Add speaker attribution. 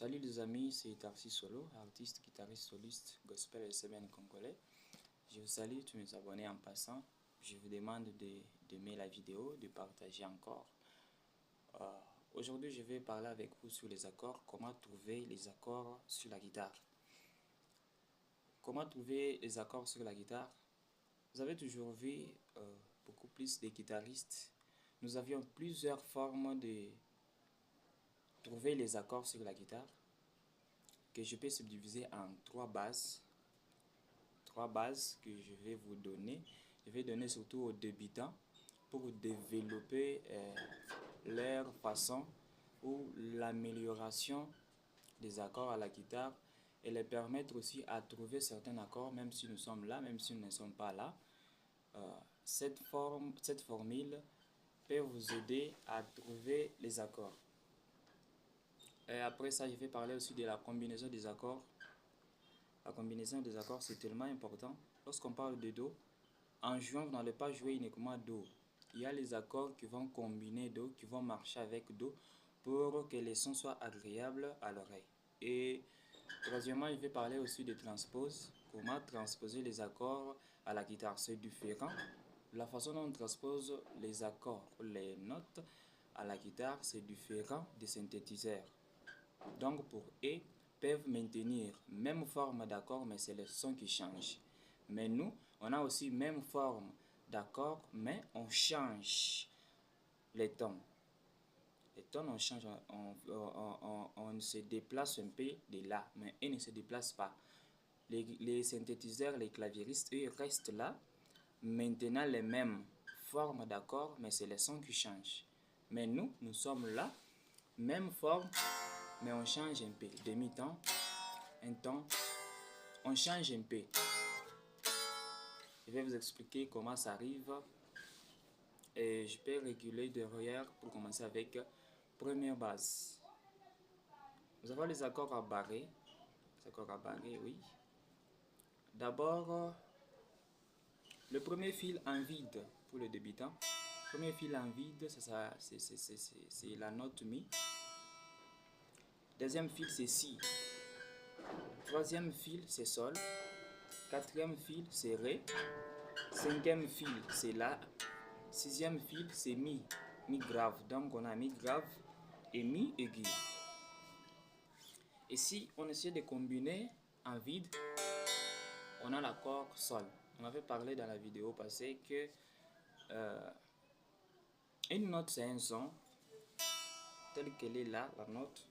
Speaker 1: Salut les amis, c'est Tarsi Solo, artiste, guitariste, soliste, gospel et semaine congolais. Je vous salue tous mes abonnés en passant. Je vous demande d'aimer la vidéo, de partager encore. Aujourd'hui, je vais parler avec vous sur les accords, comment trouver les accords sur la guitare. Comment trouver les accords sur la guitare? Vous avez toujours vu beaucoup plus de guitaristes. Nous avions plusieurs formes de trouver les accords sur la guitare, que je peux subdiviser en trois bases que je vais vous donner. Je vais donner surtout aux débutants pour développer leur façon ou l'amélioration des accords à la guitare et les permettre aussi à trouver certains accords même si nous sommes là, même si nous ne sommes pas là. Cette formule peut vous aider à trouver les accords. Et après ça, je vais parler aussi de la combinaison des accords. La combinaison des accords, c'est tellement important. Lorsqu'on parle de Do, en jouant, vous n'allez pas jouer uniquement Do. Il y a les accords qui vont combiner Do, qui vont marcher avec Do pour que les sons soient agréables à l'oreille. Et troisièmement, je vais parler aussi de transpose. Comment transposer les accords à la guitare, c'est différent. La façon dont on transpose les accords, les notes à la guitare, c'est différent des synthétiseurs. Donc pour E, peuvent maintenir même forme d'accord, mais c'est le son qui change. Mais nous, on a aussi même forme d'accord, mais on change les tons. Les tons, on change, on se déplace un peu de là, mais ils ne se déplacent pas. Les synthétiseurs, les claviéristes, eux, restent là, maintenant les mêmes formes d'accord, mais c'est le son qui change. Mais nous, nous sommes là, même forme, mais on change un peu. Demi-ton, un ton, on change un peu. Je vais vous expliquer comment ça arrive. Et je peux réguler derrière pour commencer avec première base. Nous avons les accords à barrer. Les accords à barrer, oui. D'abord, le premier fil en vide pour le débutant. Premier fil en vide, c'est la note Mi. Deuxième fil, c'est Si. Troisième fil, c'est Sol. Quatrième fil, c'est Ré. Cinquième fil, c'est La. Sixième fil, c'est Mi. Mi grave. Donc, on a Mi grave et Mi aigu. Et si on essaie de combiner en vide, on a l'accord Sol. On avait parlé dans la vidéo passée que une note, c'est un son tel qu'elle est là, la note.